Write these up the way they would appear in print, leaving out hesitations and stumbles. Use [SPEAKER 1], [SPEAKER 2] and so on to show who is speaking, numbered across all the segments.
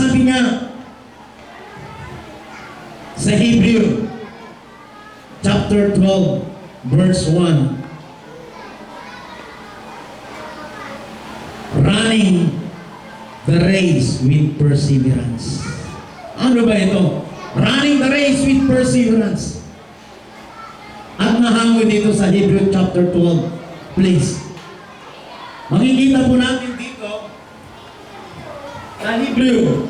[SPEAKER 1] sabi nga sa Hebrew chapter 12 verse 1, running the race with perseverance. Ano ba ito? Running the race with perseverance. At nahango dito sa Hebrew chapter 12, please. Makikita po natin dito sa Hebrew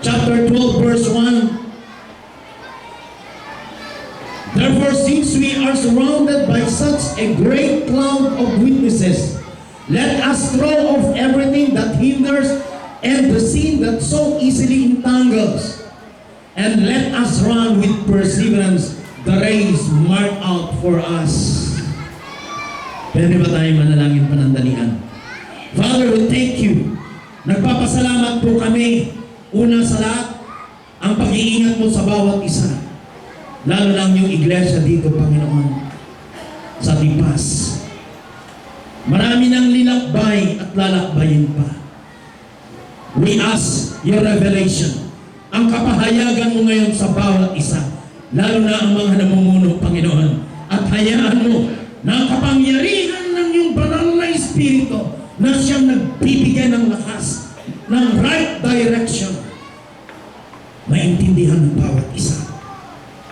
[SPEAKER 1] chapter 12 verse 1. Therefore, since we are surrounded by such a great cloud of witnesses, let us throw off everything that hinders and the sin that so easily entangles, and let us run with perseverance the race marked out for us. Pwede ba tayo manalangin panandalian? Father, we thank you. Nagpapasalamat po kami, una sa lahat, ang pag-iingat mo sa bawat isa. Lalo lang yung iglesia dito, Panginoon, sa Tipas. Marami nang linakbay at lalakbayin pa. We ask your revelation, ang kapahayagan mo ngayon sa bawat isa, lalo na ang mga namumuno, Panginoon. At hayaan mo na ang kapangyarihan ng iyong banal na Espiritu na siyang nagbibigay ng lakas, ng right direction, maintindihan ng bawat isa.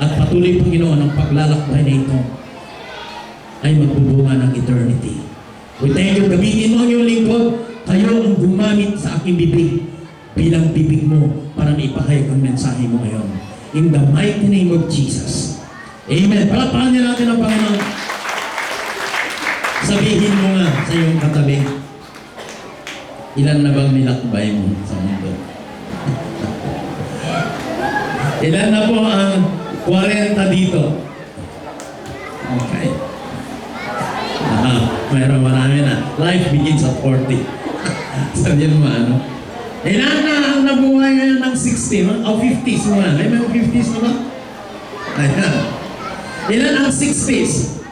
[SPEAKER 1] At patuloy, Panginoon, ang paglalakbay na ito ay magbubunga ng eternity. We thank you. Gamitin mo ang iyong lingkod. Kayo ang gumamit sa aking bibig bilang bibig mo para maipahayag ang mensahe mo ngayon. In the mighty name of Jesus. Amen. Palapakan niya natin ang Panginoon. Sabihin mo nga sa iyong katabi, ilan na bang nilakbay mo sa mundo? Ilan na po ang 40 dito? Okay. Mayroon marami na. Life begins at 40. Sabihin mo ano? Ilan na ang nabuhay ngayon ng 60? O 50s mo na? May 50s na ba? Ayan. Ilan ang 60s?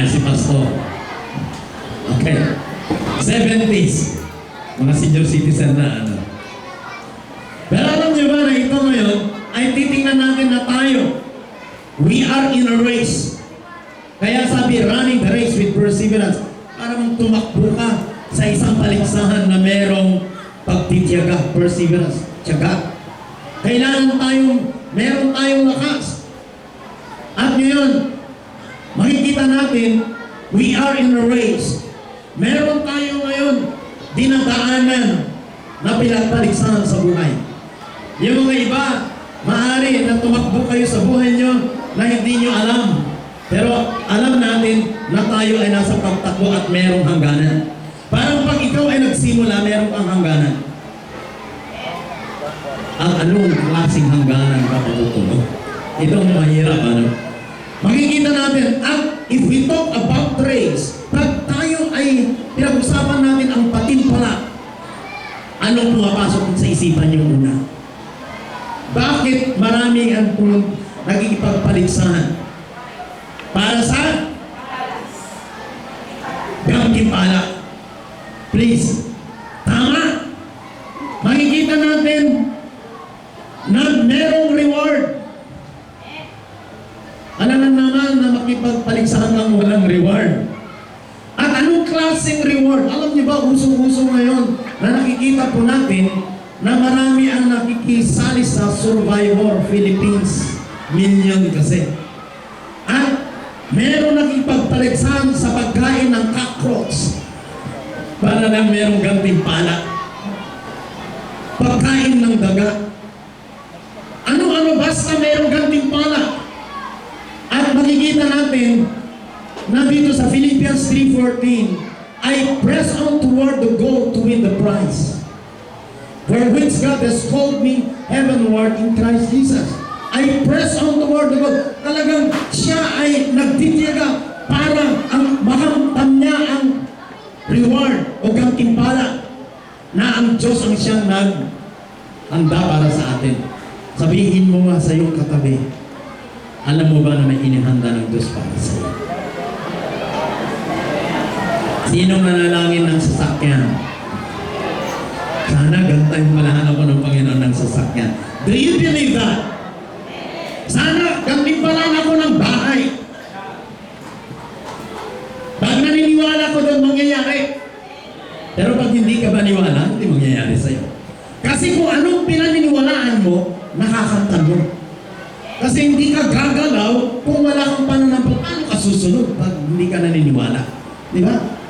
[SPEAKER 1] Si Pastor. Okay. 70s. Mga senior citizen na ano. Pero alam niyo ba na ito ngayon ay titingnan natin na tayo. We are in a race. Kaya sabi, running the race with perseverance. Para mong tumakbo ka sa isang paligsahan na merong pagtitiyaga, perseverance, tiyaga. Kailangan meron tayong lakas. At ngayon, makikita natin, we are in a race. Meron tayo ngayon dinadaanan na pinagpaligsahan sa buhay. Yung mga iba, maaari na tumakbo kayo sa buhay nyo na hindi nyo alam. Pero alam natin na tayo ay nasa pagtakbo at merong hangganan. Parang pag ikaw ay nagsimula, meron kang hangganan. Ang anong klaseng hangganan ka patutulo? Ito ang mahirap, ano? Makikita natin, at if we talk about race, pag tayo ay pinag-usapan natin ang patimpala, anong pumapasok sa isipan niyo una? Bakit marami ang nagigipagpaligsahan? Para sa gantimpala. Please. Tama. Makikita natin na merong reward. Alam na naman na makipagpaligsahan lang walang reward. At anong klaseng reward? Alam niyo ba, usong-uso ngayon na nakikita po natin na marami ang nakikisali sa Survivor Philippines. Million kasi. At meron nakipagpaligsahan sa pagkain ng cockroach para lang merong gantimpala. Pagkain ng daga. Ano-ano basta merong gantimpala. At makikita natin na dito sa Philippians 3:14, I press on toward the goal to win the prize, for which God has called me heavenward in Christ Jesus. I press on toward the goal. Talagang siya ay nagtitiyaga para ang makamtan niya ang reward o gantimpala na ang Diyos ang siyang naghanda para sa atin. Sabihin mo nga sa iyong katabi, alam mo ba na may inihanda ng Diyos para sa iyo? Sinong nanalangin ng sasakyan? Sana gantayin malahan ako ng Panginoon ng sasakyan. Do you believe that? Sana gantayin pala ako ng bahay. Pag naniniwala ko doon, mangyayari. Pero pag hindi ka maniwala, hindi mangyayari sa'yo. Kasi kung anong pinaniniwalaan mo, nakakanta mo. Kasi hindi ka gagalaw kung wala kang pananampalataya. Paano ka susunod pag hindi ka naniniwala? Di ba?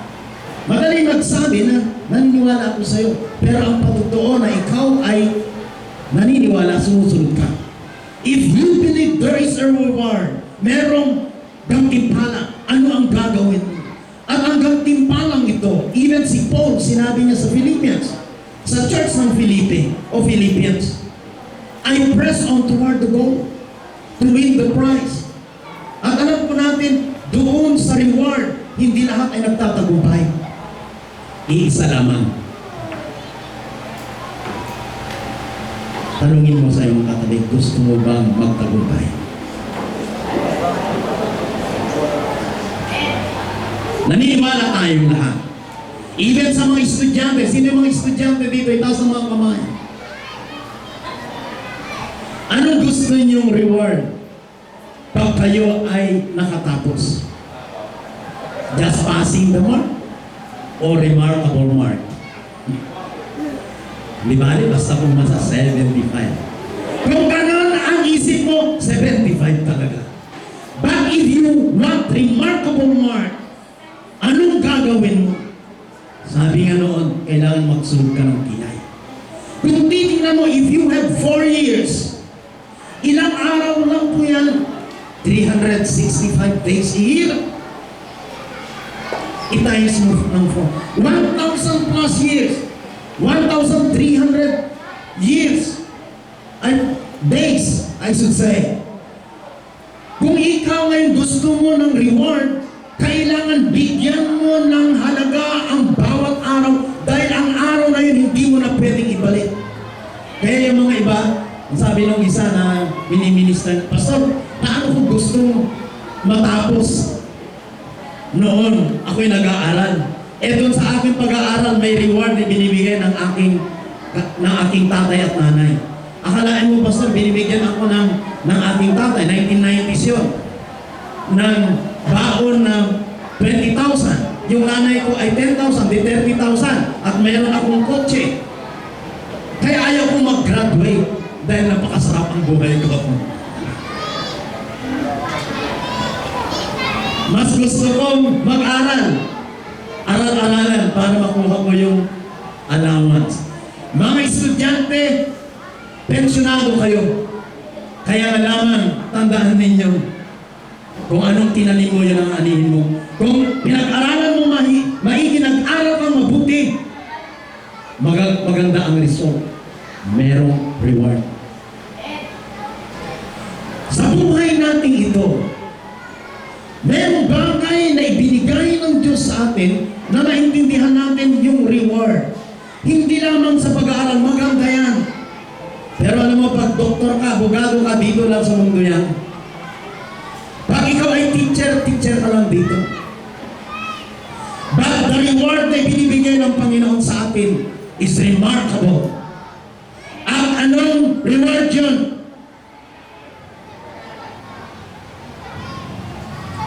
[SPEAKER 1] Madali magsabi na naniniwala ako sa'yo. Pero ang patotoo na ikaw ay naniniwala, sumusunod ka. If you believe there is a reward, merong gantimpala, ano ang gagawin mo? At ang gantimpalang ito, even si Paul, sinabi niya sa Philippians, sa church ng Philippians, I press on toward the goal to win the prize. At alam po natin, doon sa reward, hindi lahat ay nagtatagumpay. Iisa lamang. Tanungin mo sa iyong katabi, gusto mo bang magtagumpay? Naniniwala tayong lahat. Even sa mga estudyante, sino yung mga estudyante dito? Itaas ang mga kamay. Anong gusto niyong reward pag kayo ay nakatapos? Just passing the mark? O remarkable mark? Di ba? Basta kung masa 75. Kung ganun ang isip mo, 75 talaga. But if you want remarkable mark, anong gagawin mo? Sabi nga noon, kailangan magsunod ka ng kilay. Kung titignan mo, if you have 4 years, ilang araw lang po yan? 365 days a year. I-times mo ng 4. 1,000 plus years. 1,300 years. Days, I should say. Kung ikaw ngayon gusto mo ng reward, kailangan bigyan mo ng halaga ang bawat araw dahil ang araw na yun hindi mo na pwedeng ibalik. Kaya yung mga iba, sabi nung isa na miniminister, Pastor, paano kung gustong matapos? Noon, ako'y nag-aaral. Doon sa aking pag-aaral, may reward na binibigay ng aking tatay at nanay. Akalain mo, Pastor, binibigyan ako ng aking tatay, 1990s yun, ng baon na 20,000. Yung nanay ko ay 10,000, di 30,000. At mayroon akong kotse. Kaya ayaw kong mag-graduate dahil napakasarap ang buhay ko. Mas gusto kong mag-aral. Aral-aralan para makuha ko yung allowance. Mga estudyante, pensyonado kayo. Kaya lamang, tandaan ninyo, kung anong tinanim mo, yun ang anihin mo. Kung pinag-aralan mo maigi, nag-aral kang mabuti, maganda ang result. Merong reward. Sa buhay natin ito, merong bagay na ibinigay ng Diyos sa atin na naintindihan natin yung reward. Hindi lamang sa pag-aaral, maganda yan. Pero alam mo, pag doktor ka, abogado ka, dito lang sa mundo yan. Pag ikaw ay teacher ka lang dito. But the reward na binibigay ng Panginoon sa atin is remarkable. At anong reward yun?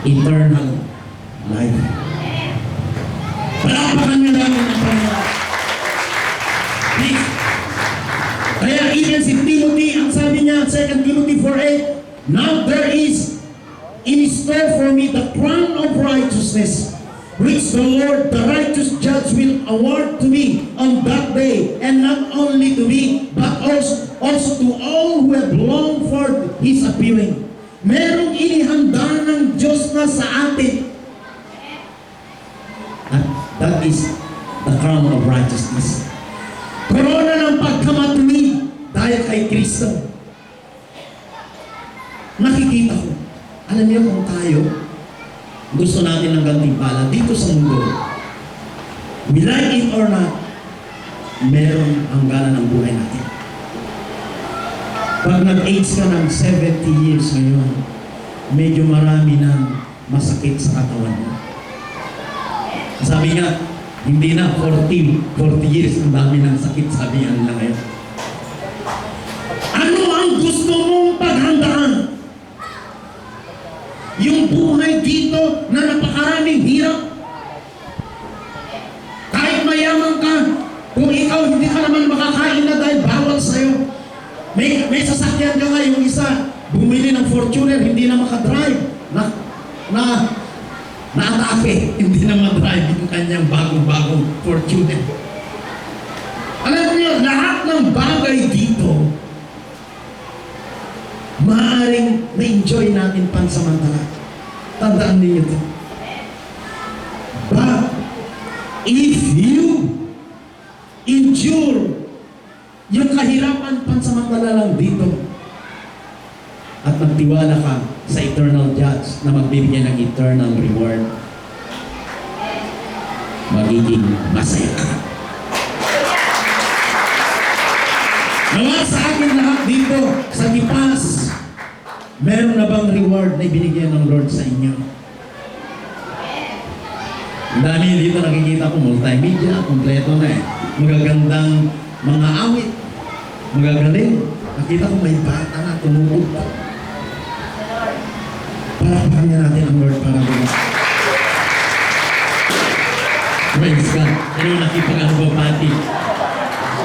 [SPEAKER 1] Eternal life. Palapakan niya namin ang Panginoon. Please. Kaya even si Timothy, ang sabi niya, 2 Timothy 4:8, now there is in store for me the crown of righteousness, which the Lord, the righteous judge, will award to me on that day, and not only to me, but also to all who have longed for His appearing. Merong inihanda ng Diyos na sa atin. That is the crown of righteousness. Korona ng pagkamatuwid dahil kay Kristo. Nakikita ko. Alam niyo kung tayo, gusto natin ng gantimpala dito sa mundo. We like it or not, meron hangganan ng buhay natin. Pag nag-age ka ng 70 years ngayon, medyo marami ng masakit sa katawan mo. Sabi nga, Hindi na 40 years, ang dami ng sakit, sabi nila ngayon. Ano ang gusto mong paghandaan? Yung buhay dito na napakaraming hirap. Kahit mayaman ka, kung ikaw hindi ka naman makakain na dahil bawal sa'yo. May sasakyan ka nga, yung isa, bumili ng Fortuner, hindi na makadrive. Na-atake, hindi na madrive yung kanyang bagong Fortuner. Alam niyo, lahat ng bagay dito, maaaring na-enjoy natin pansamantala. Tandaan niyo ito. But, if you endure yung kahirapan pansamantala lang dito at magtiwala ka sa eternal judge na magbibigay ng eternal reward, magiging masaya ka. Nawa sa akin lahat dito sa Tipas, meron na bang reward na ibinigay ng Lord sa inyo? Ang dami dito nakikita ko, multimedia, kompleto na eh. Magagandang mga awit, magagaling. Nakita ko may bata na tumutog. Palakpakan niya natin ang Lord para bukas. Praise God. Ano yung nakipag-albabati?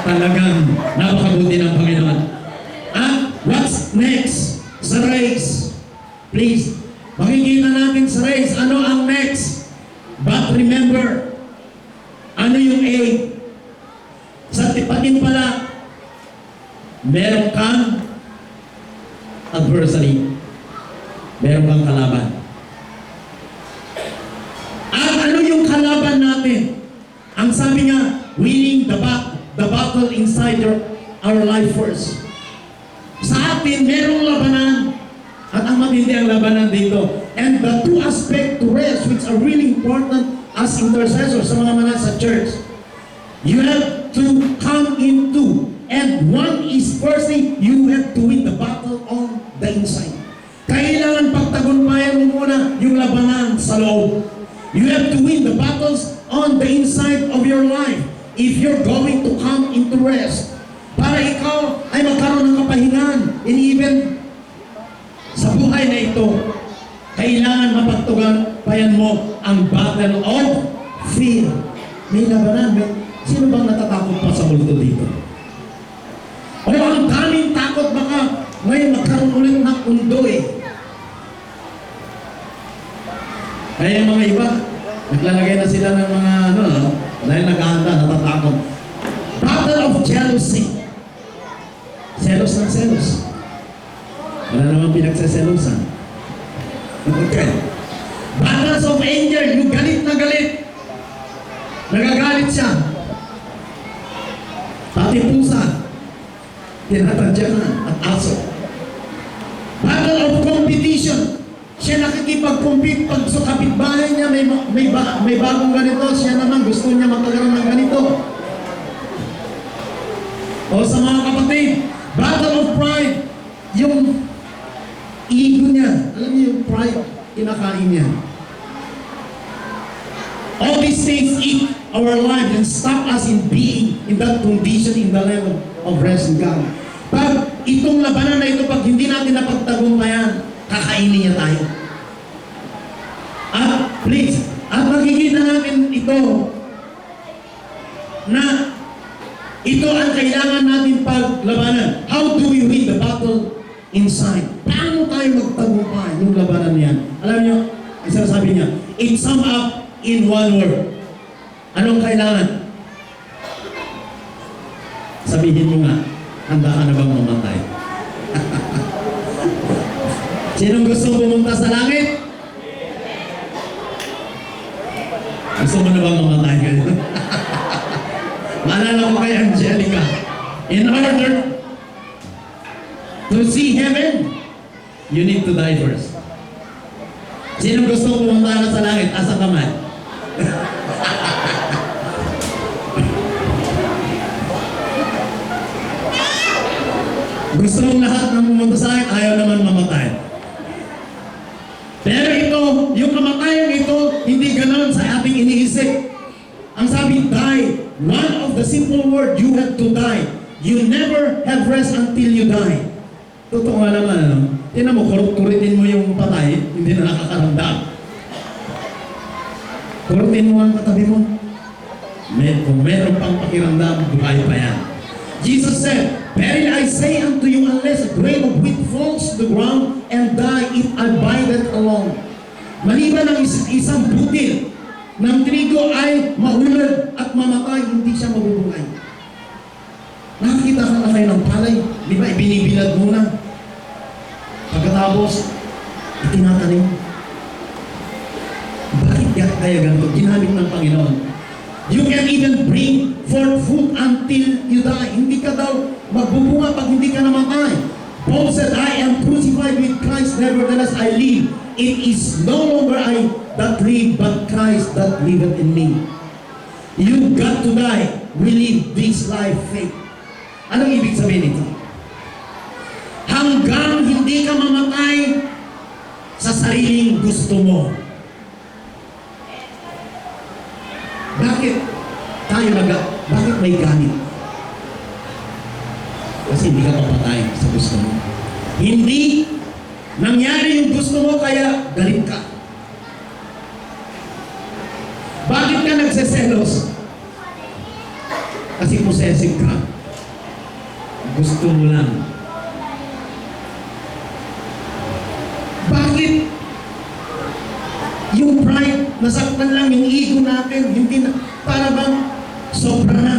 [SPEAKER 1] Talagang napakabuti ng Panginoon. What's next sa race? Please, makikita natin sa race, ano ang next? But remember, ano yung A? Sa tipatin pala, meron kang adversary. Meron kang kalaban. At ano yung kalaban natin? Ang sabi nga, winning the battle inside our life first. Sa atin, merong labanan. At ang matindi ang labanan dito. And the two aspects to rest, which are really important as intercessors sa mga manas sa church. You have to come into. And one is, firstly, you have to win the battle on the inside. Kailangan pagtagumpayan mo muna yung labanan sa loob. You have to win the battles on the inside of your life if you're going to come into rest. Para ikaw ay magkaroon ng kapahingan. And even sa buhay na ito, kailangan mapagtagumpayan mo ang battle of fear. May labanan. Sino bang natatakot pa sa multo dito? O ang daming takot, baka ngayon magkaroon ulit ng undo eh. Kaya yung mga iba, naglalagay na sila ng mga dahil naghahanda, natatakot. Battle of jealousy. Selos ng selos. Wala naman pinagseselosan. Okay. Battles of anger, yung galit na galit. Nagagalit siya. Pati pusa, tinatadyakan at aso. Battle of competition. Siya nakikipag-compete pag sa kapitbahay niya may bagong ganito, siya naman gusto niya magkaroon ng ganito. O sa mga kapatid, battle of pride. Yung ego niya, alam niyo yung pride, kinakain niya. All these things eat our life and stop us in being in that condition in the level of rest in God. Pag itong labanan na ito, pag hindi natin napagtagumpayan, kakainin niya tayo. Please, at makikita natin ito na ito ang kailangan natin paglabanan. How do we win the battle inside? Paano tayo magtagumpay yung labanan niyan? Alam niyo, ang sinasabi niya, it sum up in one word. Anong kailangan? Sabihin mo nga, handa ka na bang mamatay? Sinong gustong pumunta sa langit? Gusto mo na bang mamatay kayo? Maalala ko kay Angelica, in order to see heaven, you need to die first. Sinong gustong pumunta na sa langit? Asa kamay? Gusto mong lahat ng pumunta sa akin, ayaw naman mamatay. Pero ito, yung kamatayan ito, hindi ganoon sa ating iniisip. Ang sabi, die. One of the simple word, you have to die. You never have rest until you die. Totoo nga naman, ano? Tinan mo, kuritin mo yung patay, hindi na nakakaramdam. Kuritin mo ang katabi mo. Kung meron pang pakiramdam, buhay pa yan. Jesus said, verily I say unto you, unless a grain of wheat falls to the ground and die, it abideth alone. Maliban ang isang butil ng trigo ay mahulog at mamatay, hindi siya mabubuhay. Nakakita ka na kayo ng palay, di ba? Ibinibilad muna. Pagkatapos, itinatanim. Bakit kaya ganito? Ginamit ng Panginoon. You can even bring forth fruit until you die. Hindi ka daw magbubunga pag hindi ka namatay. Paul said, I am crucified with Christ, nevertheless I live. It is no longer I that live, but Christ that liveth in me. You got to die. We live this life faith. Anong ibig sabihin nito? Hanggang hindi ka mamatay sa sariling gusto mo. Bakit bakit may ganit? Kasi hindi ka papatay sa gusto mo. Hindi nangyari yung gusto mo kaya galit ka. Bakit ka nagseselos? Kasi possessive ka. Gusto mo lang. Bakit yung pride, nasaktan lang yung ego natin, hindi na, para bang sobra na.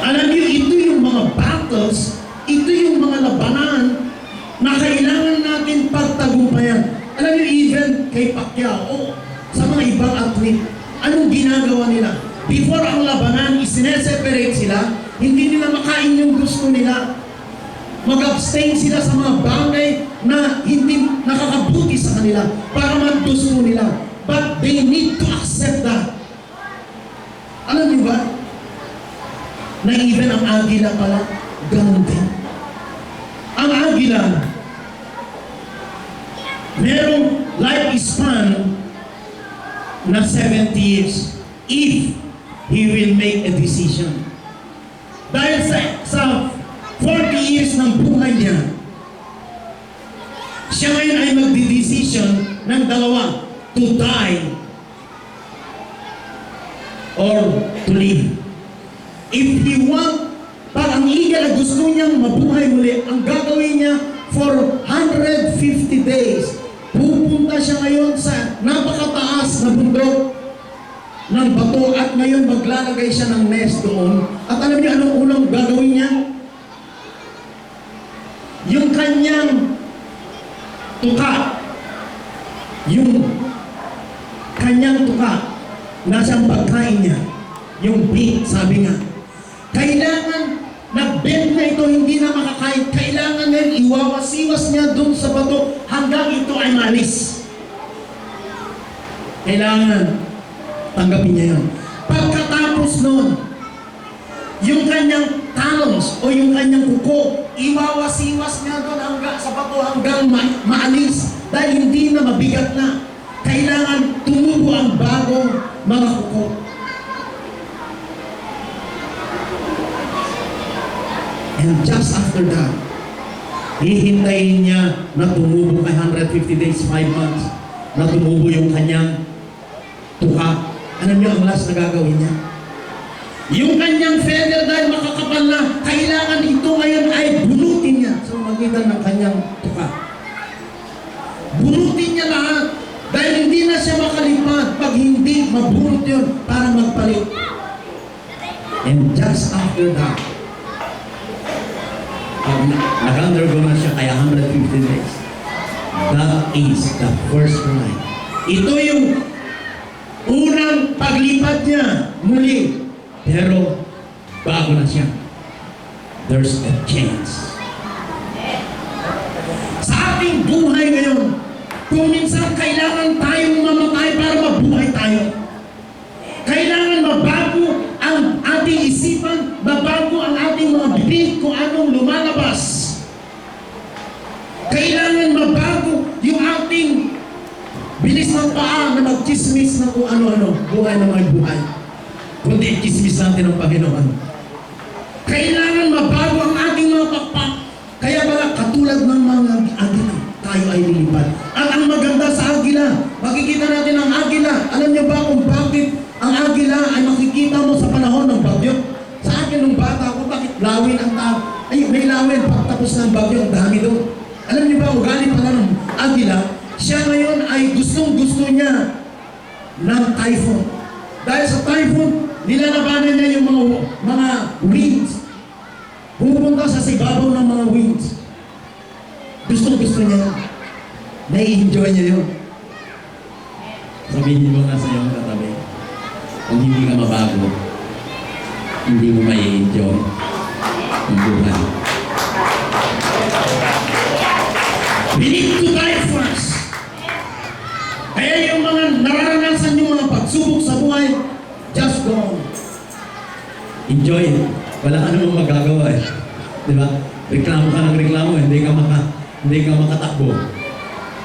[SPEAKER 1] Alam niyo, ito yung mga battles, ito yung mga labanan na kailangan natin pagtagumpayan. Alam niyo, even kay Pacquiao, sa mga ibang athlete, anong ginagawa nila? Before ang labanan, isineseparate sila, hindi nila makain yung gusto nila. Mag-abstain sila sa mga bagay na hindi nakakabuti sa kanila para maggusto nila. But they need to accept that. Alam niyo ba? Na even ang agila pala, ganun din. Ang agila, merong lifespan na 70 years if he will make a decision. Dahil sa 40 years ng buhay niya, siya ngayon ay magdi-decision ng dalawa, to die or to live. If he want, pag ang eagle gusto niyang mabuhay muli, ang gagawin niya for 150 days, pupunta siya ngayon sa napakataas na bundok ng bato at ngayon maglalagay siya ng nest doon. At alam niyo anong unang gagawin niya? Yung kanyang tuka, yung kanyang tuka, nasang pagkain niya, yung beef, sabi nga, kailangan na-bend na ito, hindi na makakain, kailangan na iwawas-iwas niya dun sa bato hanggang ito ay malis. Kailangan tanggapin niya yun. Pagkatapos nun, yung kanyang talons o yung kanyang kuko, iwawas-iwas niya doon hanggang sa bato hanggang maalis dahil hindi na mabigat na. Kailangan tumubo ang bagong mga kuko. And just after that, hihintayin niya na tumubo kay 150 days, 5 months, na tumubo yung kanyang tuka. Alam niyo ang last na gagawin niya? Yung kanyang feather dahil makakapal na, kailangan ito ngayon ay bunutin niya sa magitan ng kanyang tuka. Bunutin niya lahat dahil hindi na siya makalipad pag hindi mabunot yun para magpalit. And just after that, pag nag-undergo na siya kaya 150 days, that is the first ride. Ito yung unang paglipat niya muli. Pero bago na siya, there's a chance. Sa ating buhay ngayon, kung minsan kailangan tayong mamatay para mabuhay tayo. Kailangan mabago ang ating isipan, mabago ang ating mga bibig kung anong lumalabas. Kailangan mabago yung ating bilis ng paa na magchismis chismis na kung ano-ano, buhay na may buhay. Kundi chismis natin ng Panginoon. Kailangan mabago ang ating mga pakpak. Kaya pala katulad ng mga agila, tayo ay lilipad. At ang maganda sa agila, makikita natin ang agila. Alam niyo ba kung bakit ang agila ay makikita mo sa panahon ng bagyo? Sa akin nung bata ako, bakit lawin ang tao? Ay, may lawin, pagtapos ng bagyo, ang dami doon. Alam niyo ba, ugali pala ng agila, siya ngayon ay gustong-gusto niya ng typhoon. Dahil sa typhoon, nilalabanan niya yung mga winds. Pupunta sa sibabaw ng mga winds. Gustong-gusto niya yun. Nai-enjoy niya yun. Sabihin mo nga sa iyong katabi, kung hindi ka mabago, hindi mo mai-enjoy ang buhay. We need to die first. Kaya yung mga nararanasan yung mga pagsubok sa buhay, just go on. Enjoy it. Wala ka namang magagawa eh. Di ba? Reklamo ka ng reklamo, hindi ka makatakbo.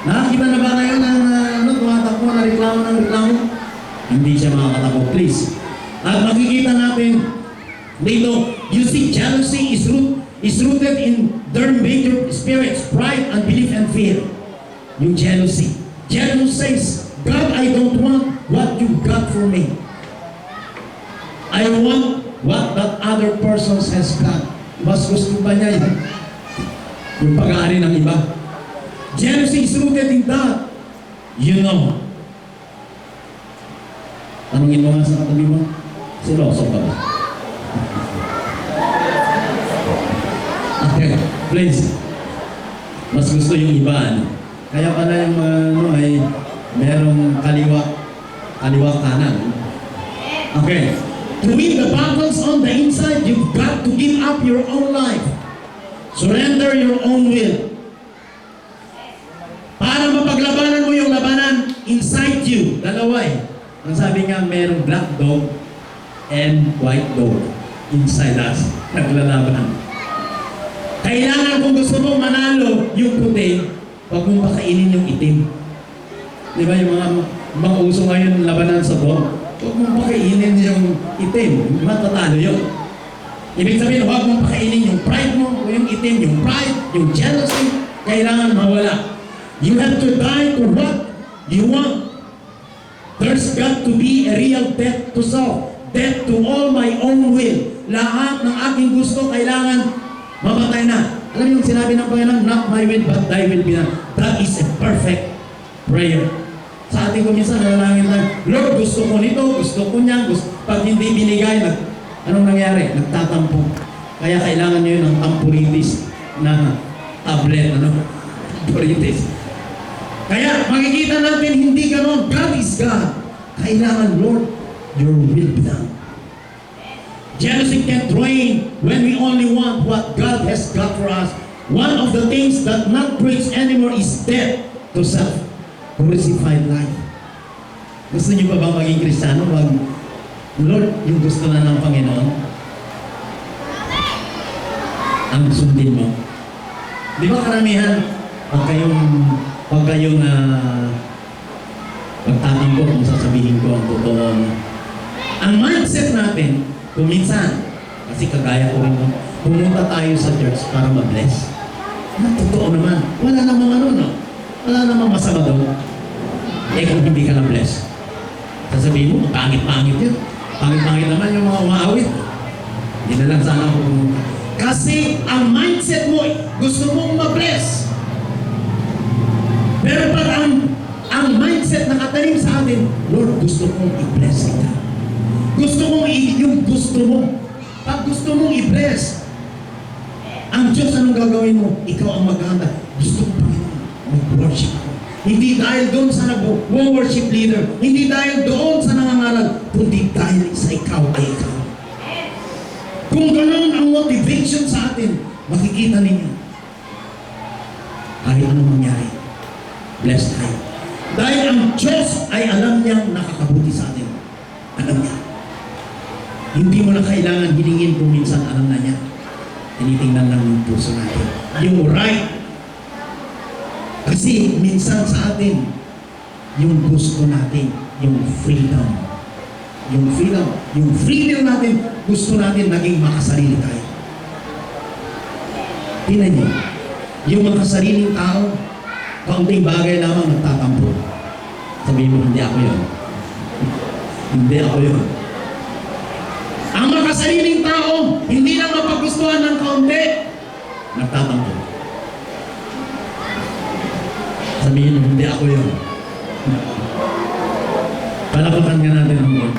[SPEAKER 1] Nakakita na ba ngayon ng tumatakbo na reklamo ng reklamo? Hindi siya makakatakbo, please. At makikita natin dito, you see, jealousy is rooted in their major spirits, pride, unbelief, and fear. Yung jealousy. Jealousy says, God, I don't want what you got for me. I want what that other person has got. Mas gusto ba niya yun? Yung pag-aari ng iba. Jealousy is rooted in that. You know. Tanungin mo nga sa katabi mo, siloso ka ba? Okay, please. Mas gusto yung iba, ano? Kaya pala yung ay merong kaliwa kanan. Okay. To win the battles on the inside, you've got to give up your own life. Surrender your own will. Para mapaglabanan mo yung labanan inside you. Dalawa eh. Ang sabi nga, merong black dog and white dog inside us. Naglalaban. Kailangan kung gusto mong manalo yung puti, huwag mong pakainin yung itim. Di ba yung mga uso ngayon labanan sa dog? Huwag mong pakainin yung itim. Matatalo yun. Ibig sabihin, huwag mong pakainin yung pride mo o yung itim, yung pride, yung jealousy. Kailangan mawala. You have to die to what you want. There's got to be a real death to self. Death to all my own will. Lahat ng aking gusto kailangan mamatay na. Alam niyo yung sinabi ng Panginoon, not my will but thy will be done. That is a perfect prayer. Sa ating kuminsan, nalalangin tayo, Lord, gusto ko nito, gusto ko niya, pag hindi binigay, anong nangyari? Nagtatampo. Kaya kailangan niyo yun ng tampuritis na tablet, tampuritis. Kaya makikita natin, hindi ganon. God is God. Kailangan, Lord, your will be done. Jealousy can't reign when we only want what God has got for us. One of the things that not brings anymore is death to self. Crucified life. Gusto niyo pa bang maging Kristiyano? Lord, yung gusto na ng Panginoon, ang sundin mo. Di ba karamihan, pag kayong pagtatimpo kung sasabihin ko ang totoo. Ang mindset natin, kung minsan, kasi kagaya ko rin, pumunta tayo sa church para ma-bless. Totoo naman. Wala namang wala namang masama doon. Kung hindi ka na-bless. Sasabihin mo, pangit-pangit yun. Pangit-pangit naman yung mga umaawit. Hindi na lang sana ako pumunta. Kasi ang mindset mo, gusto mong ma-bless. Pero pag ang mindset na katalim sa atin, Lord, gusto kong i-bless kita. Gusto kong yung gusto mo. Pag gusto mong i-bless, ang Diyos, anong gagawin mo? Ikaw ang maghanda. Gusto ko, Panginoon, mag-worship ko. Hindi dahil doon sa nag-worship leader. Hindi dahil doon sa nangangaral. Kundi dahil sa ikaw ay ikaw. Kung ganoon ang motivation sa atin, makikita ninyo. Kahit anong mangyari, blessed tayo. Dahil ang Diyos ay alam niyang nakakabuti sa atin. Alam niya. Hindi mo na kailangan hilingin kung minsan alam na niya. Tinitingnan lang yung puso natin. Yung right. Kasi minsan sa atin, yung gusto natin, yung freedom. Yung freedom. Yung freedom natin, gusto natin naging makasarili tayo. Tingnan niyo, yung makasariling tao, kaunting bagay lamang nagtatampo. Sabihin mo, hindi ako yun. Hindi ako yun. Ang makasariling tao, hindi lang mapagustuhan ng kaunti, nagtatampo. Sabihin mo, hindi ako yun. Palapakan ka natin ang Lord.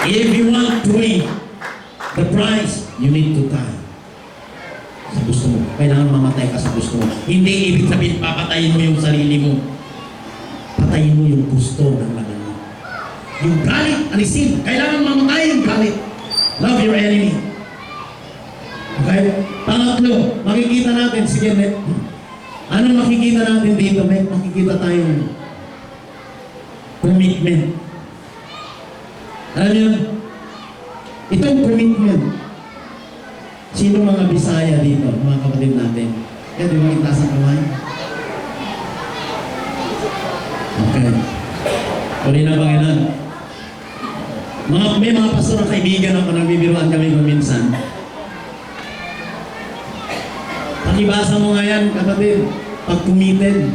[SPEAKER 1] If you want to win the prize, you need to die. Sa gusto mo. Kailangan mamatay ka sa gusto mo. Hindi ibig sabihin, papatayin mo yung sarili mo. Patayin mo yung gusto ng laman mo. Yung galit, alisin. Kailangan mamatay yung galit. Love your enemy. Okay? Pangatlo, makikita natin, sige, anong makikita natin dito? May makikita tayong commitment. Alam niyo, itong commitment, sino mga Bisaya dito, mga kapatid natin? Kaya di ba itaas ang kamay? Okay. Uli na Panginoon. May mga pastor na kaibigan ako, nagbibiruan kami kung minsan. Pakibasa mo nga yan, kapatid. Pag committed,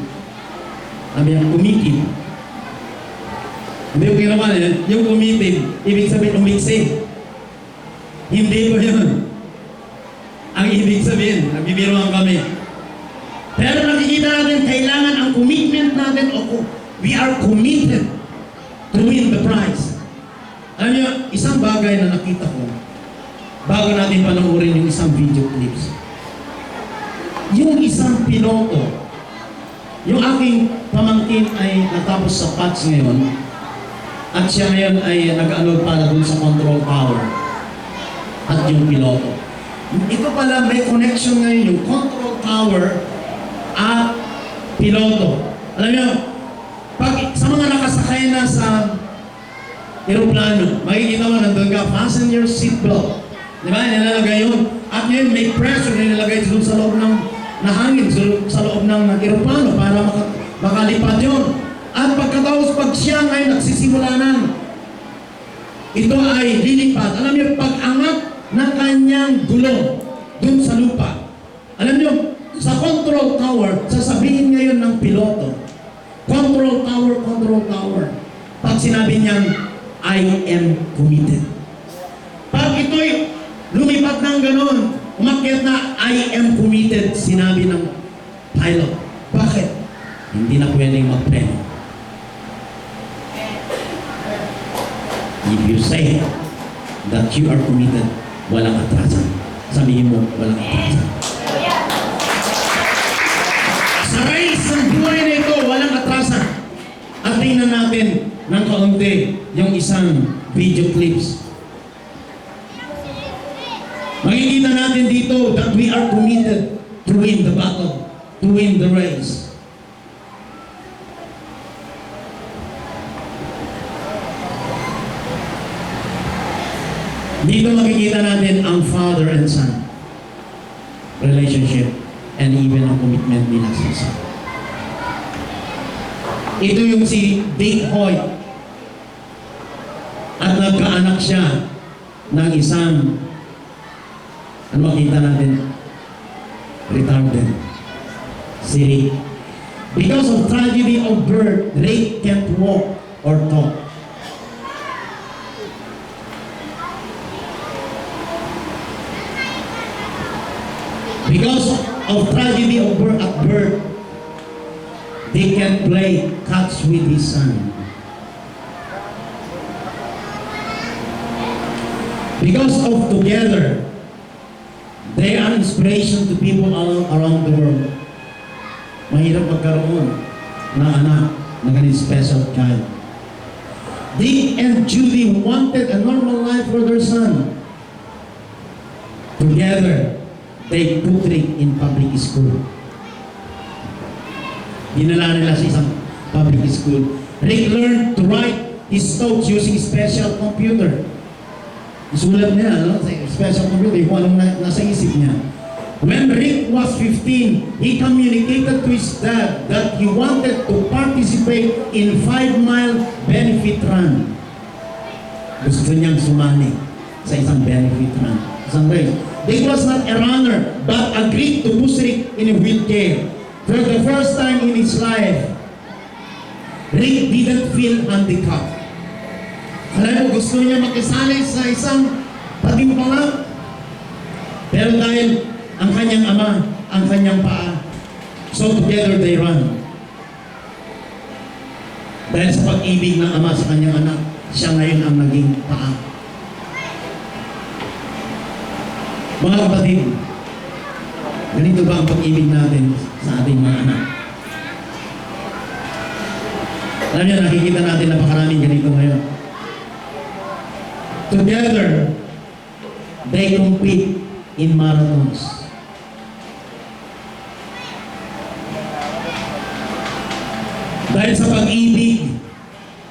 [SPEAKER 1] sabi yan, committed. Hindi ko kinaman yan, yung committed, ibig sabihin umiksi. Hindi ko yun. Ang ibig sabihin, nagbibiruan kami. Pero nakikita natin, kailangan ang commitment natin, we are committed to win the prize. Alam niyo, isang bagay na nakita ko, bago natin panoorin yung isang video clips. Yung isang piloto, yung aking pamangkin ay natapos sa PATS ngayon, at siya ngayon ay nag-ano para dun sa control tower. At yung piloto. Ito pala may connection ngayon yung control tower at piloto. Alam niyo, pag sa mga nakasakay na sa aeroplano, makikita mo nandun ka, passenger seatbelt. Di ba? Nilalagay yun. At ngayon may pressure na nilalagay doon sa loob ng hangin, sa loob ng aeroplano para makalipad yun. At pagkatapos pag siya ngayon nagsisimula na, ito ay lilipad. Alam niyo, pag-angat ng kanyang gulong dun sa lupa. Alam niyo, sa control tower, sasabihin ngayon ng piloto, control tower, control tower. Pag sinabi niyang, I am committed. Pag ito'y lumipad ng ganon, umakyat na, I am committed, sinabi ng pilot. Bakit? Hindi na pwedeng mag-preno. If you say that you are committed, walang atrasan. Sabihin mo, walang atrasan. Sa race ng buhay na ito, walang atrasan. At tingnan natin ng kaunti yung isang video clips. Makikita natin dito that we are committed to win the battle, to win the race. Dito makikita natin ang father and son relationship and even ang commitment nila sa isa. Ito yung si Dave Hoyt at nagkaanak siya ng isang makita natin retarded si Rick. Because of tragedy of birth, Rick can't walk or talk. Because of tragedy of birth at birth, they can play catch with his son. Because of together, they are inspiration to people all around the world. Mahirap magkaroon ng anak na ganit special child. Dick and Judy wanted a normal life for their son. Together, they put Rick in public school. Dinala nila sa isang public school. Rick learned to write his thoughts using special computer. Isulat niya, no? Sa special computer, kung anong nasa isip niya. When Rick was 15, he communicated to his dad that he wanted to participate in 5-mile benefit run. Gusto niyang sumali sa isang benefit run, isang race. He was not a runner, but agreed to push Rick in a wheelchair. For the first time in his life, Rick didn't feel handicapped. Alam mo, gusto niya makisali sa isang patimpalak. Pero dahil ang kanyang ama, ang kanyang paa, so together they run. Dahil sa pag-ibig ng ama sa kanyang anak, siya ngayon ang naging paa. Mga kapatid, ganito ba ang pag-ibig natin sa ating mga anak? Alam niyo, nakikita natin napakaraming ganito ngayon. Together, they compete in marathons. Dahil sa pag-ibig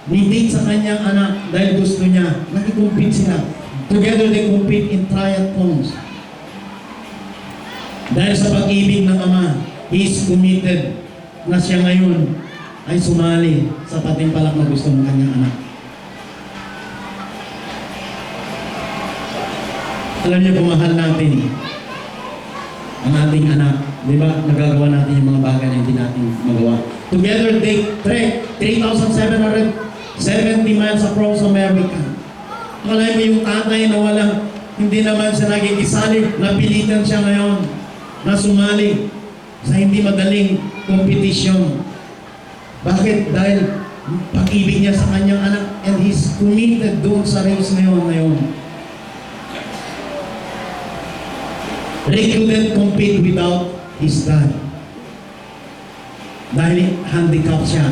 [SPEAKER 1] ni Dick sa kanyang anak, dahil gusto niya, nakikompete sila. Together they compete in triathlons. Dahil sa pag-ibig ng ama, he is committed na siya ngayon ay sumali sa patimpalak na gusto ng kanyang anak. Alam niyo, pumahal natin ang ating anak. Di ba? Nagagawa natin yung mga bagay na hindi natin magawa. Together, they trek 3,770 miles across America. Alam mo yung tatay na walang, hindi naman siya naging isali, napilitan siya ngayon na sumali sa hindi madaling kompetisyon. Bakit? Dahil pag-ibig niya sa kanyang anak and he's committed doon sa race na yun. Rick couldn't compete without his dad. Dahil handicapped siya.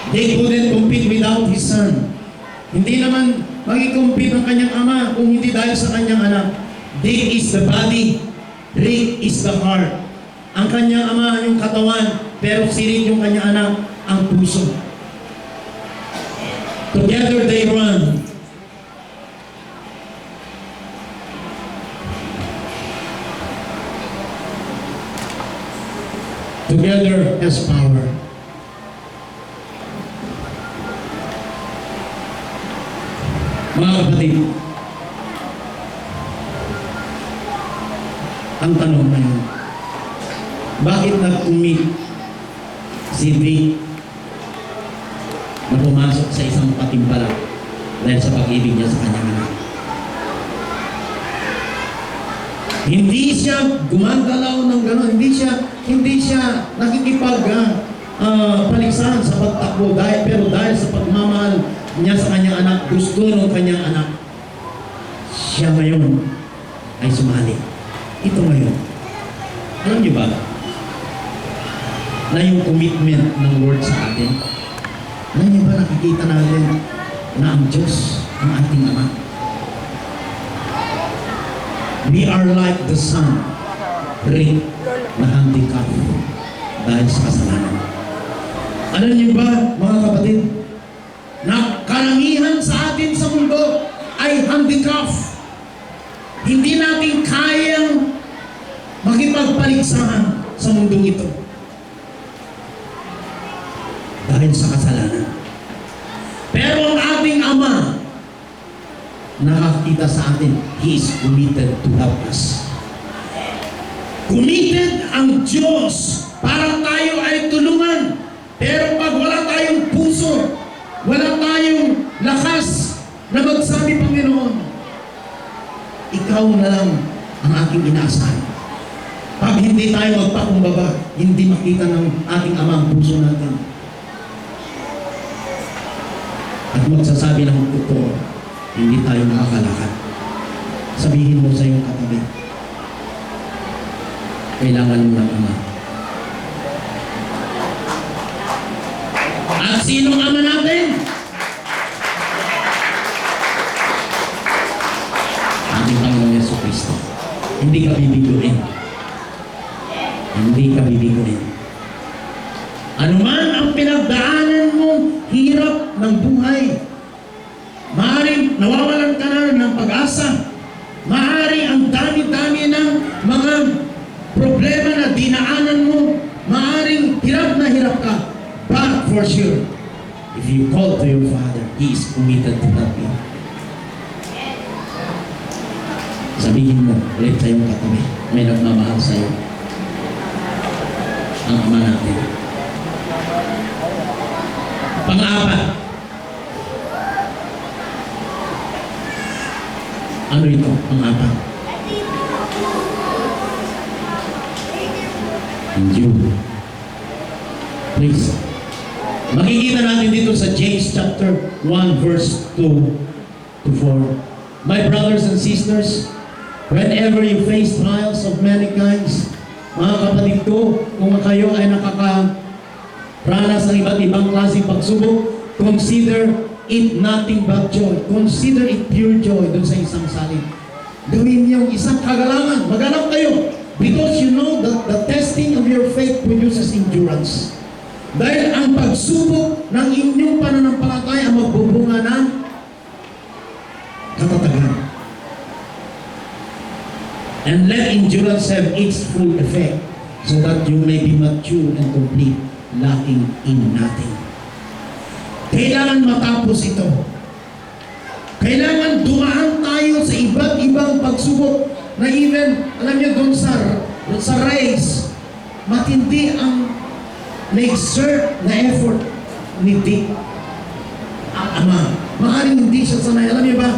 [SPEAKER 1] They couldn't compete without his son. Hindi naman mag-compete ang kanyang ama kung hindi dahil sa kanyang anak. Dick is the body, Rick is the heart. Ang kanyang ama yung katawan, pero si Rick yung kanyang anak, ang puso. Together they run. Together has power. Mga kapatid, ang tanong na yun, bakit nag-commit si Rick na pumasok sa isang patimpalak dahil sa pag-ibig niya sa kanyang anak? Hindi siya gumagalaw ng gano'n, hindi siya nakikipag-paligsahan sa pagtakbo pero dahil sa pagmamahal niya sa kanyang anak, gusto ng kanyang anak, siya ngayon ay sumali. Ito ngayon. Alam niyo ba na yung commitment ng Lord sa atin, alam niyo ba nakikita natin na ang Diyos ang ating Ama? We are like the son, Rick, na handicap dahil sa kasalanan. Alam niyo ba, mga kapatid, na karamihan sa atin sa mundo ay handicap. Hindi natin kayang makipagpaligsahan sa mundong ito dahil sa kasalanan. Pero ang ating Ama, nakakita sa atin, He is committed to help us. Committed ang Diyos para tayo ay tulungan. Pero pag wala tayong puso, wala tayong lakas na magsabi, Panginoon, ikaw na lang ang aking inaasahan. Pag hindi tayo magpakumbaba, hindi makita ng ating Ama ang puso natin. At magsasabi ng totoo, hindi tayo makakalakad. Sabihin mo sa iyong katabi, kailangan mo ng Ama. At sinong Ama natin? Ating Panginoon Jesucristo. Hindi ka bibiguin. Hindi ka bibiguin. Ano man ang pinagdaanan mong hirap ng buhay, maaaring nawawalan ka na ng pag-asa. Maaaring ang dami-dami ng mga dinaanan mo, maaring hirap na hirap ka. But for sure, if you call to your Father, He is committed to help you. Sabihin mo ulit sa iyong katabi, may nagmamahal sa iyo. Ang Ama natin. Pang-apat. Ano ito? Pang-apat. Endure. Please. Makikita natin dito sa James chapter 1 verse 2 to 4. My brothers and sisters, whenever you face trials of many kinds, mga kapatid ko, kung kayo ay nakakaranas ng iba't ibang klaseng pagsubok, consider it nothing but joy. Consider it pure joy doon sa isang salin. Gawin niyong isang kagalangan. Maganap kayo. Because you know that the testing of your faith produces endurance. Dahil ang pagsubok ng inyong pananampalataya ang magbubunga ng katatagan. And let endurance have its full effect, so that you may be mature and complete, lacking in nothing. Kailangan matapos ito. Kailangan dumaan tayo sa iba't ibang pagsubok na even, alam niyo, doon sa race, matindi ang na-exert na effort ni Dick. Ama, maaaring hindi siya sanay. Alam niyo ba,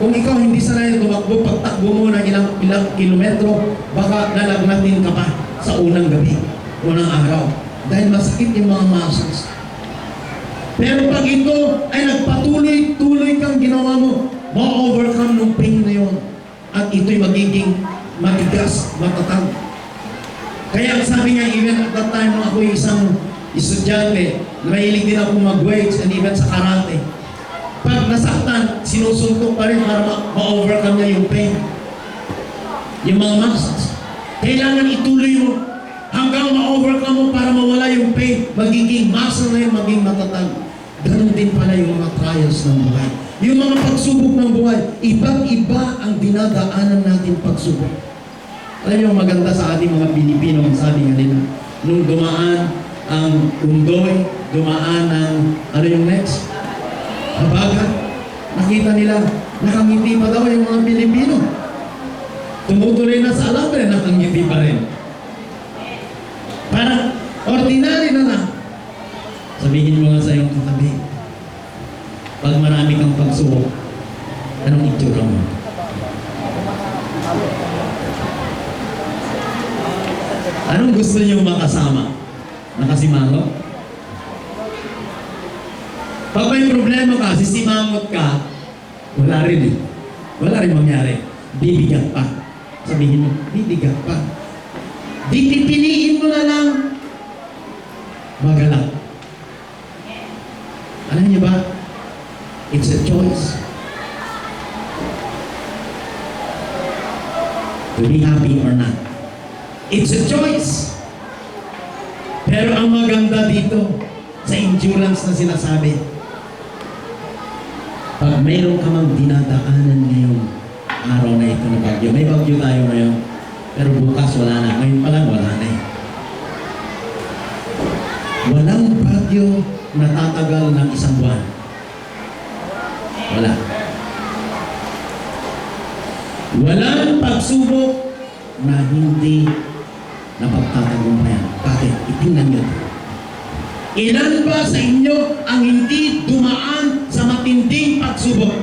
[SPEAKER 1] kung ikaw hindi sanay tumakbo, pagtakbo mo ng ilang kilometro, baka lalagnatin ka pa sa unang gabi, unang araw. Dahil masakit yung mga muscles. Pero pag ito ay nagpatuloy-tuloy kang ginawa mo, ma-overcome ng pain na yun. At ito'y magiging matigas, matatag. Kaya sabi nga, even at that time, nung ako isang estudyante, mahilig din ako mag-weights and even sa karate. Pag nasaktan, sinusuntok pa rin para ma-overcome niya yung pain. Yung mga muscles. Kailangan ituloy mo hanggang ma-overcome mo para mawala yung pain. Magiging muscle na yun, maging matatag. Ganun din pala yung mga trials ng buhay. Yung mga pagsubok ng buhay, ibang-iba ang dinadaanan natin pagsubok. Alam niyo, maganda sa ating mga Pilipino, ang sabi nga nila, nung dumaan ang undoy, dumaan ang, ano yung next? Habagat. Nakita nila, nakangiti pa daw yung mga Pilipino. Tumutuloy na sa alambre, nakangiti pa rin. Parang ordinary na lang. Sabihin mo nga sa iyong katabi, pag marami kang pagsubok, anong itsura mo? Anong gusto niyo makasama? Nakasimangot? Pag may problema ka, sisimangot ka, wala rin eh. Wala rin mangyari. Bibigat pa. Sabihin mo, bibigat pa. Di pipiliin mo na lang magalak. Alam niyo ba? It's a choice. To be happy or not. It's a choice. Pero ang maganda dito, sa endurance na sinasabi, pag mayroon ka mang dinadaanan ngayong araw na ito na bagyo, may bagyo tayo ngayon, pero bukas wala na. Ngayon pa lang wala na eh. Walang bagyo na tatagal ng isang buwan. Wala. Walang pagsubok na hindi napagtatagumpayan. Bakit? Itingnan nyo. Ilan ba sa inyo ang hindi dumaan sa matinding pagsubok?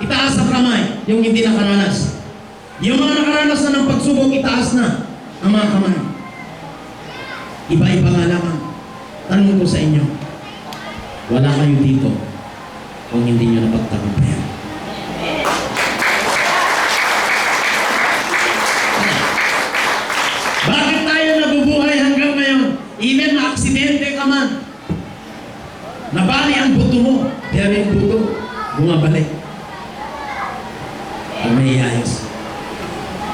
[SPEAKER 1] Itaas ang kamay, yung hindi nakaranas. Yung mga nakaranas na ng pagsubok, itaas na ang mga kamay. Iba-iba nga lamang. Tanong ko sa inyo, wala kayo dito kung hindi nyo napagtagumpayan. Bakit tayo nabubuhay hanggang ngayon? Even na-aksidente ka man. Nabali ang buto mo. Pero yung buto, bumabalik. Pag may iayos.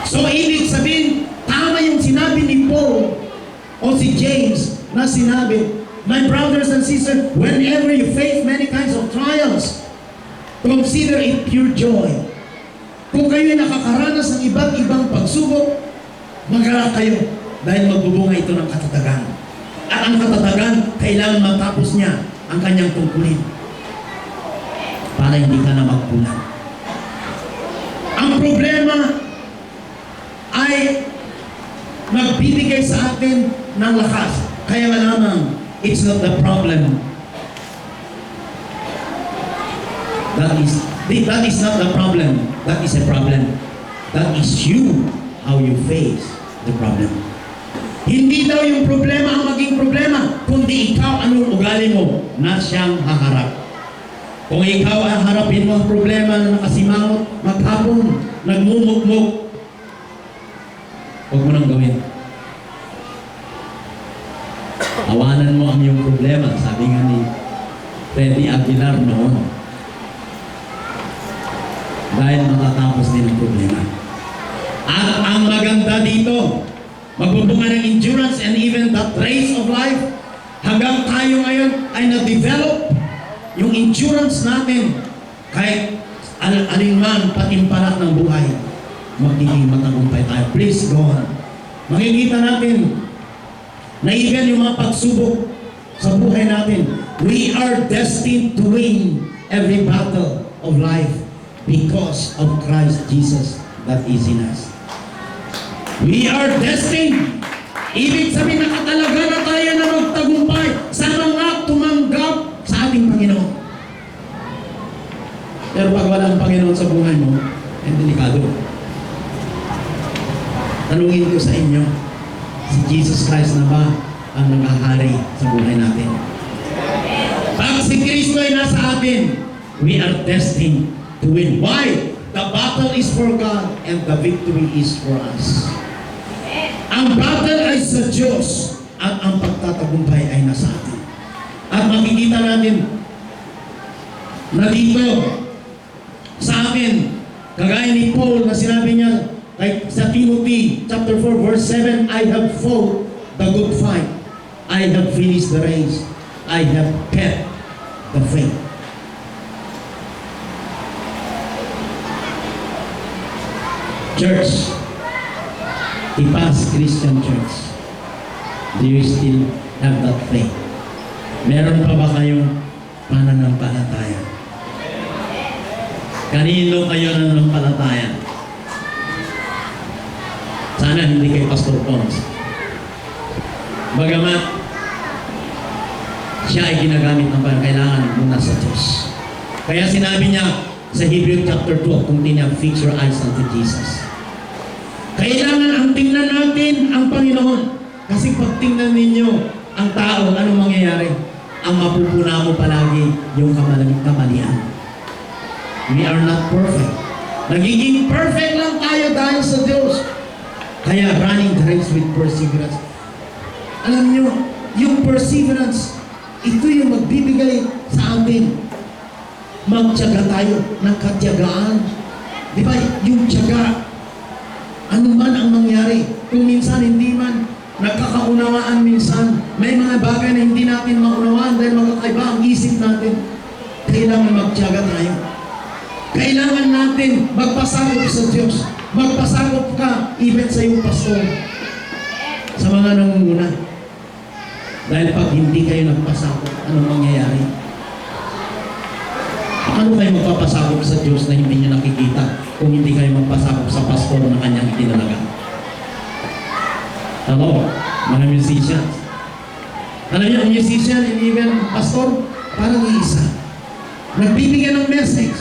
[SPEAKER 1] So, ibig sabihin, tama yung sinabi ni Paul o si James na sinabi, my brothers and sisters, whenever you face many kinds of trials, consider it pure joy. Kung kayo'y nakakaranas ng iba't ibang pagsubok, magalak kayo. Dahil magbubunga ito ng katatagan. At ang katatagan, kailangan matapos niya ang kanyang tungkulin para hindi ka na magkulang. Ang problema ay nagbibigay sa atin ng lakas. Kaya nga lamang, it's not the problem. That is not the problem. That is a problem. That is you, how you face the problem. Hindi daw yung problema ang maging problema, kundi ikaw anong ugali mo na siyang haharap. Kung ikaw ang harapin mo ang problema na nakasimangot, maghapon, nagmumugmog, huwag mo nang gawin. Awanan mo ang iyong problema, sabi nga ni Freddy Aguilar noon. Dahil matatapos din ang problema. At ang maganda dito, magbubunga ng endurance and even that race of life, hanggang tayo ngayon ay na-develop yung endurance natin kahit alinman patimpalat ng buhay, magiging matagumpay tayo. Please go on. Makikita natin na even yung mga pagsubok sa buhay natin, we are destined to win every battle of life because of Christ Jesus that is in us. We are destined. Ibig sabihin nakatalaga na tayo na magtagumpay sa mga tumanggap sa ating Panginoon. Pero pag walang Panginoon sa buhay mo, ay delikado. Tanungin ko sa inyo, si Jesus Christ na ba ang naghahari sa buhay natin? Pag si Kristo ay nasa atin, we are destined to win. Why? The battle is for God and the victory is for us. Ang battle ay sa Diyos at ang pagtatagumpay ay nasa atin. At makikita natin na dito sa akin, kagaya ni Paul na sinabi niya sa Timothy chapter 4 verse 7, I have fought the good fight. I have finished the race. I have kept the faith. Church, Ipas Christian Church, do you still have that faith? Meron pa ba kayong pananampalataya? Kanino kayo nananampalataya? Sana hindi kay Pastor Pons. Bagamat siya ay ginagamit ng kailangan muna sa Diyos. Kaya sinabi niya sa Hebrew chapter 12, kung tiniyang fix your eyes unto Jesus. Kailangan ang tingnan natin ang Panginoon. Kasi pag tingnan ninyo ang tao, anong mangyayari? Ang mapupuna mo palagi yung kamalian. We are not perfect. Nagiging perfect lang tayo dahil sa Diyos. Kaya running the race with perseverance. Alam nyo, yung perseverance, ito yung magbibigay sa atin. Magtiyaga tayo ng katiyagaan. Di ba? Yung tiyaga, ano man ang mangyari, kung minsan hindi man nagkakaunawaan minsan, may mga bagay na hindi natin maunawaan dahil magkakaiba ang isip natin. Kailangan magtiyaga tayo. Kailangan natin magpasakop sa Diyos. Magpasakop ka, even sa iyong pastor. Sa mga nangunguna. Dahil pag hindi kayo nagpasakop, anong mangyayari? Ano kayo magpapasakop sa Diyos na hindi niyo nakikita kung hindi kayo magpasakop sa pastor na kanyang itinalaga? Hello, mga musicians. Alam niyo, ang musician and even pastor, parang iisa. Nagbibigyan ng message.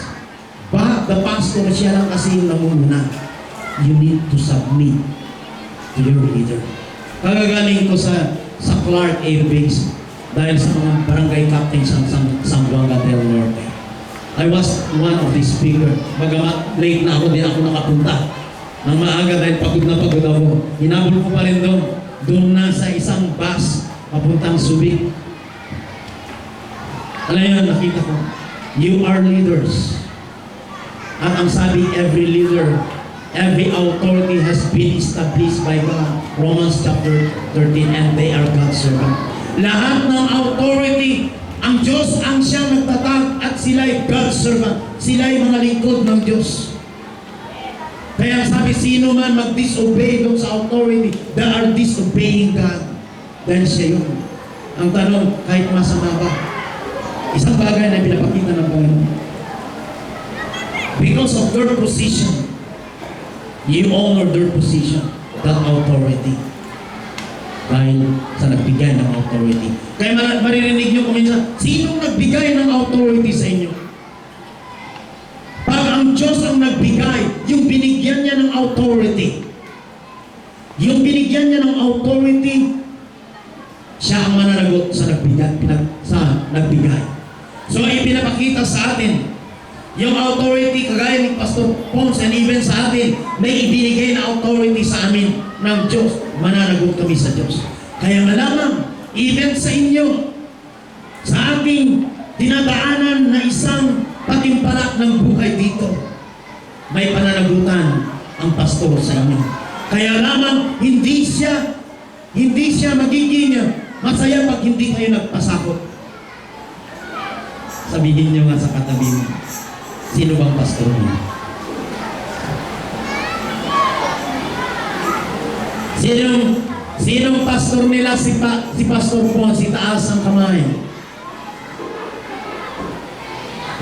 [SPEAKER 1] But the pastor, siya lang kasi yung namumuna. You need to submit to your leader. Kagagaling ko sa Clark Air Base dahil sa mga barangay captains sa Zamboanga del Norte. I was one of the speaker. Bagamat late na ako, di ako nakapunta. Nang maaga dahil pagod na pagod ako. Hinabol ko pa rin doon. Doon na sa isang bus, papuntang Subic. Alam niyo, nakita ko, you are leaders. At ang sabi, every leader, every authority has been established by God. Romans chapter 13, and they are God's servant. Lahat ng authority, ang Diyos ang siyang nagtatag at sila'y God's servant. Sila'y mga lingkod ng Diyos. Kaya sabi, sino man mag-disobey doon sa authority, they are disobeying God. Dahil siya yun. Ang tanong, kahit masama ba? Isang bagay na pinapakita ng Panginoon. Because of their position, you honor their position, that authority. Dahil sa nagbigay ng authority. Kaya maririnig nyo kuminsan, sinong nagbigay ng authority sa inyo? Pag ang Diyos ang nagbigay, yung binigyan niya ng authority, yung binigyan niya ng authority, siya ang mananagot sa nagbigay. So, ipinapakita sa atin, yung authority, kagaya ni Pastor Pons, and even sa atin, may ibinigay na authority sa amin ng Diyos. Mananagot kami sa Diyos. Kaya malamang, even sa inyo, sa ating dinadaanan na isang patimpalak ng buhay dito, may pananagutan ang pastor sa inyo. Kaya lamang, hindi siya magiging masaya pag hindi kayo nagpasakot. Sabihin niyo nga sa katabi mo, sino bang pastor niyo? Sinong pastor nila? Si Pastor Pons, si taas ang kamay.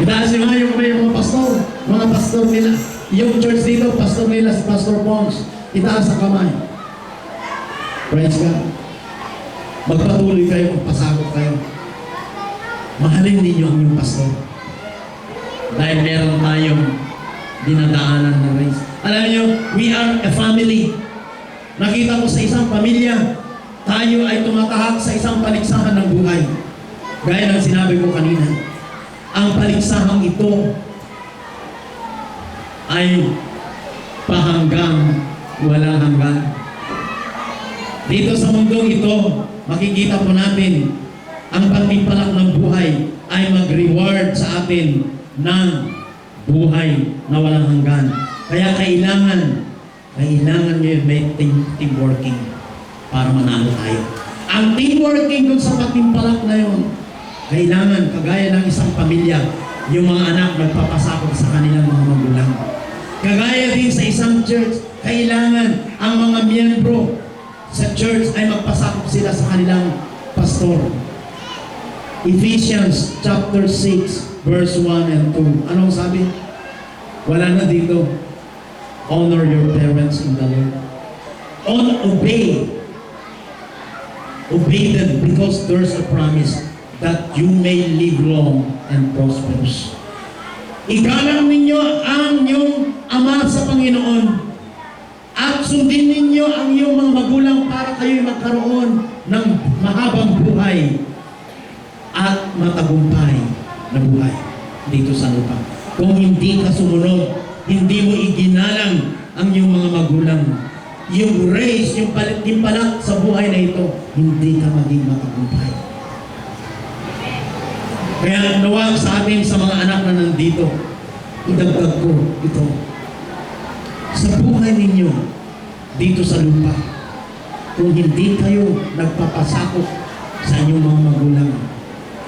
[SPEAKER 1] Itaas nyo nga yung mga pastor. Mga pastor nila. Yung church dito, pastor nila si Pastor Pons. Itaas ang kamay. Praise God. Magpatuloy kayo, magpasakot kayo. Mahalin ninyo ang inyong pastor. Dahil meron tayong dinadaanan na race. Alam niyo, we are a family. Nakita ko sa isang pamilya, tayo ay tumatahak sa isang paligsahan ng buhay. Gaya ng sinabi ko kanina, ang paligsahang ito ay pahanggang walang hanggan. Dito sa mundong ito, makikita po natin ang pagtimpalak ng buhay ay mag-reward sa atin ng buhay na walang hanggan. Kaya kailangan ngayon may teamworking para manalo tayo. Ang teamworking dun sa patimpalak na yun, kailangan, kagaya ng isang pamilya, yung mga anak magpapasakot sa kanilang mga magulang. Kagaya din sa isang church, kailangan ang mga miyembro sa church ay magpasakop sila sa kanilang pastor. Ephesians chapter 6 verse 1 and 2. Anong sabi? Wala na dito. Honor your parents in the Lord. Obey. Obey them because there's a promise that you may live long and prosperous. Igalang ninyo ang inyong ama sa Panginoon at sundin ninyo ang iyong mga magulang para kayo'y magkaroon ng mahabang buhay at matagumpay na buhay dito sa lupa. Kung hindi ka sumunod, hindi mo iginalang ang iyong mga magulang, yung race, yung timpalak sa buhay na ito, hindi ka maging matagumpay. Kaya nawag sa atin sa mga anak na nandito, idagdag ko ito. Sa buhay ninyo, dito sa lupa, kung hindi kayo nagpapasakot sa inyong mga magulang,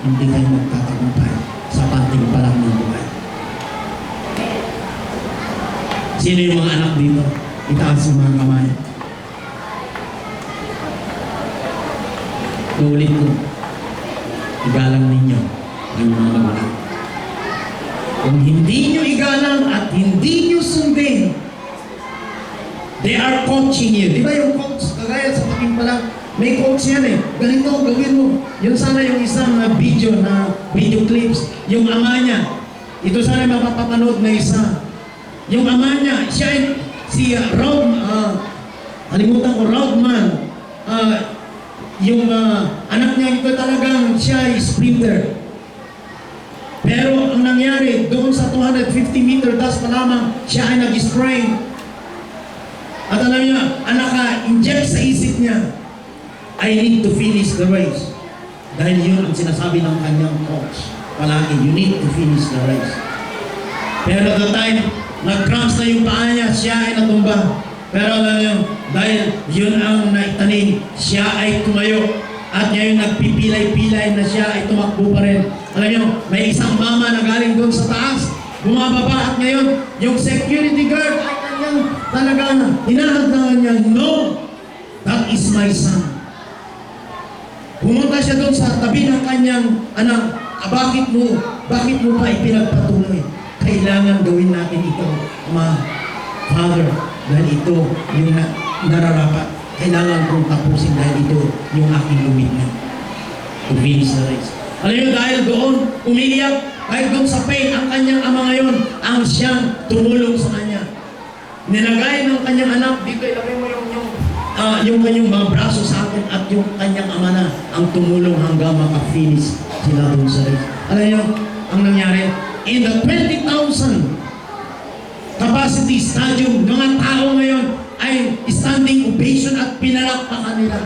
[SPEAKER 1] hindi kayo magtatagumpay sa patimpalak ng buhay. Sino yung mga anak dito? Itaas yung mga kamay. Tuulit ko. Igalang ninyo ang mga magulang. Kung hindi nyo igalang at hindi nyo sundin, they are coaching you. Di ba yung coach, kagaya sa patimpalak, may coach yan eh. Ganito, gawin mo. Yun sana yung isang video clips. Yung ama niya. Ito sana mapapanood na isa. Yung ama niya, siya si halimutan ko, Rodman. Yung anak niya ito talagang siya ay sprinter. Pero ang nangyari, doon sa 250 meter dash pa lamang, siya ay nag-sprain. At alam niya, ang naka-inject sa isip niya, I need to finish the race. Dahil yun ang sinasabi ng kanyang coach. Palagi, you need to finish the race. Pero at the time, nag-cramps na yung paa niya, siya ay natumba. Pero alam niyo, dahil yun ang naitanim, siya ay tumayo. At ngayon nagpipilay-pilay na siya ay tumakbo pa rin. Alam niyo, may isang mama na galing doon sa taas, bumababa at ngayon, yung security guard ay niyang talaga hinahadlangan niya, no, that is my son. Pumunta siya doon sa tabi ng kanyang anak. Bakit mo pa ipinagpatuloy? Kailangan gawin natin ito, Father, dahil ito yung nararapat. Kailangan kong tapusin dahil ito yung aking lumit to finish the race. Alam niyo, dahil doon, umiiyak, dahil doon sa pain, ang kanyang ama ngayon, ang siyang tumulong sa kanya. Nilagay ng kanyang anak, dito ilagay mo yung kanyang mga braso sa akin at yung kanyang ama na ang tumulong hanggang maka-finish sila doon sa race. Alam niyo, ang nangyari, in the 20,000 capacity stadium, mga tao ngayon ay standing ovation at pinalakpakan nila.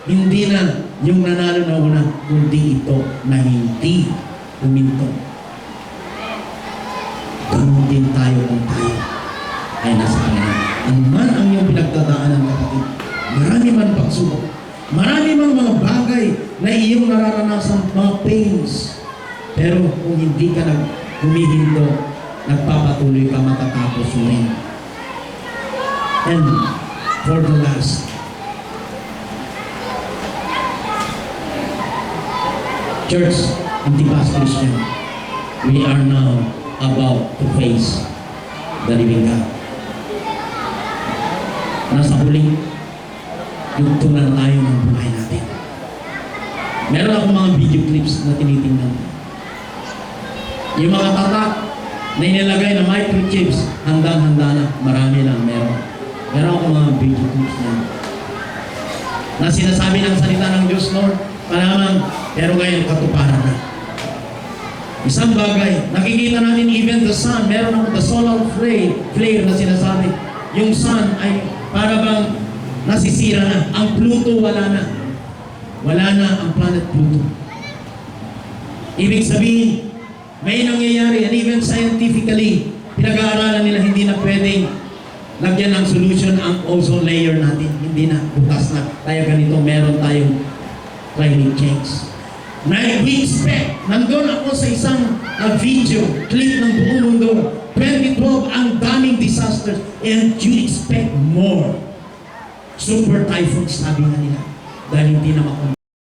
[SPEAKER 1] Hindi na yung nanalo na una, kundi ito na hindi huminto. Ganun din tayo kung tayo ay nasa kanila. Ano man ang iyong pinagdadaanan, kapatid, marami man pagsubok, marami man mga bagay na iyong nararanasan, mga pains, pero kung hindi ka humihinto, nagpapatuloy ka, matatapos mo rin. And for the last, Church, Antipas Christian, we are now about to face the living God. Nasa huling yugto na tayo ng buhay natin. Meron akong mga video clips na tinitingnan. Yung mga tatak na inilagay na microchips, handang-handa na. Marami lang, meron. Meron akong mga video clips na sinasabi ng salita ng Diyos, Lord, palaman, pero ngayon katuparan na. Isang bagay, nakikita natin even the sun, meron ako the solar flare na sinasabi. Yung sun ay para bang nasisira na. Ang Pluto wala na. Wala na ang planet Pluto. Ibig sabihin, may nangyayari, and even scientifically, pinag-aaralan nila hindi na pwedeng lagyan ng solution ang ozone layer natin. Hindi na, bukas na. Kaya ganito, meron tayong climate change. Na we expect, nandun ako sa isang video, clip ng buong mundo, 2012, ang daming disasters, and you expect more. Super typhoon, sabi nga nila, dahil hindi na